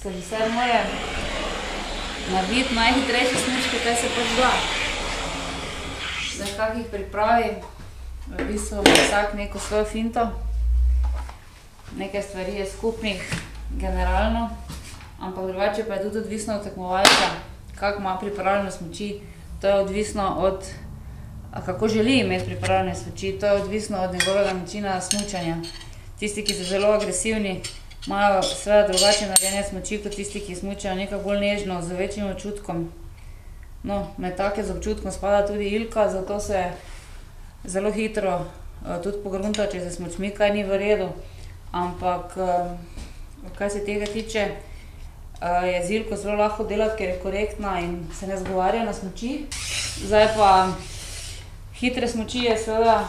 se vse more narediti najhitrejše smučke, kaj se pač da. Zdaj, kak jih pripravi, v bistvu vsak neko svojo finto. Nekaj stvari je skupnih generalno, ampak drugače pa je tudi odvisno od tekmovalca, kako ima pripravljene smuči. To je odvisno od, kako želi imeti pripravljene smuči, to je odvisno od njegovega načina smučanja. Tisti, ki so zelo agresivni, imajo seveda drugače narejene smuči kot tisti, ki smučajo nekako bolj nežno, z večjim občutkom. No, med take z občutkom spada tudi Ilka, zato se zelo hitro tudi pogrunta, če se smučmi kaj ni v redu. Ampak, kaj se tega tiče, je z Ilko zelo lahko delati, ker je korektna in se ne zgovarja na smuči. Zdaj pa hitre smuči je seveda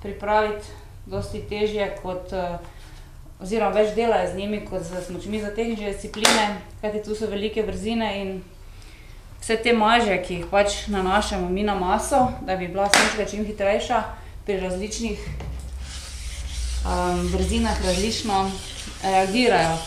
pripraviti dosti težje kot, oziroma več dela je z njimi kot z smučmi za tehnične discipline, kajti tu so velike brzine in vse te maže, ki jih pač nanašamo mi na maso, da bi bila smučka čim hitrejša, pri različnih brzinah različno reagirajo.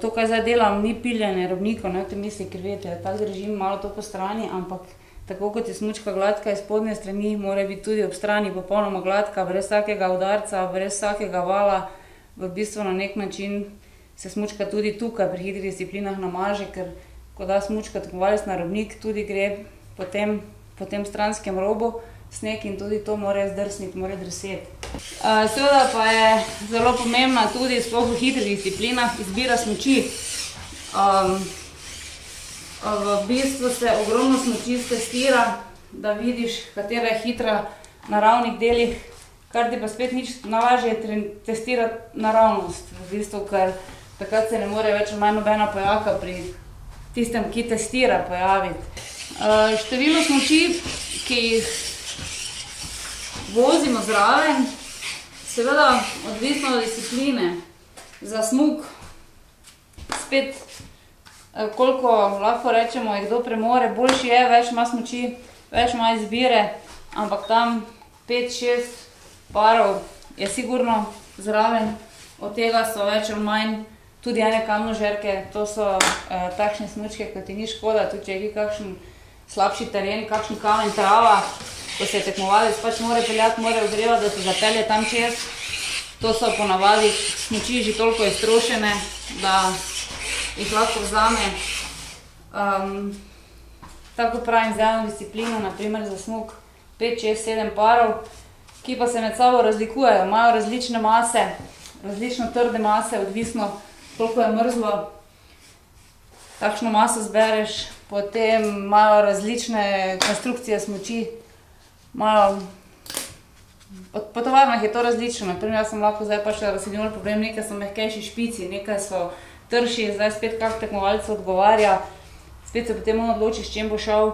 To, kaj zdaj delam, ni piljenje robnikov, ne v tem misli, ker vidite, tako držim malo to po strani, ampak tako kot je smučka gladka iz spodnje strani, mora biti tudi ob strani popolnoma gladka, brez vsakega udarca, brez vsakega vala. V bistvu na nek način se smučka tudi tukaj pri hitrih disciplinah namaže, ker ko da smučka tekmovalec na robnik, tudi gre po tem stranskem robu sneg in tudi to mora zdrsniti, mora drseti. Seveda pa je zelo pomembna tudi sploh v hitrih disciplinah izbira smuči. V bistvu se ogromno smuči stestira, da vidiš, katera je hitra na ravnih delih, kar ti pa spet nič najlažje je testirati naravnost, v bistvu, ker takrat se ne more več manj nobena pojaka pri tistem, ki testira, pojaviti. Število smuči, ki jih vozimo zraven, seveda odvisno od discipline. Za smuk spet, koliko lahko rečemo, je kdo premore, boljši je, več ima smuči, več ima izbire, ampak tam 5-6 parov je sigurno zraven, od tega so več ali manj tudi ene kamnožerke, to so takšne smučke, ko ti ni škoda, tudi če je kakšen slabši teren, kakšen kamen, trava, ko se tekmovalec pač mora peljati, mora ogrevati, da se zapelje tam čez. To so ponavadi smuči že toliko iztrošene, da jih lahko vzame. Tako pravim, z eno disciplino, naprimer za smuk 5-6-7 parov, ki pa se med sabo razlikujejo, imajo različne mase, različno trde mase, odvisno koliko je mrzlo, takšno maso zbereš, potem imajo različne konstrukcije smuči, po tovarnah je to različno, naprimer jaz sem lahko zdaj pač razslednjol problem, nekaj so mehkejši špici, nekaj so trši, zdaj spet kak tekmovalec odgovarja, spet se potem on odloči, s čem bo šel.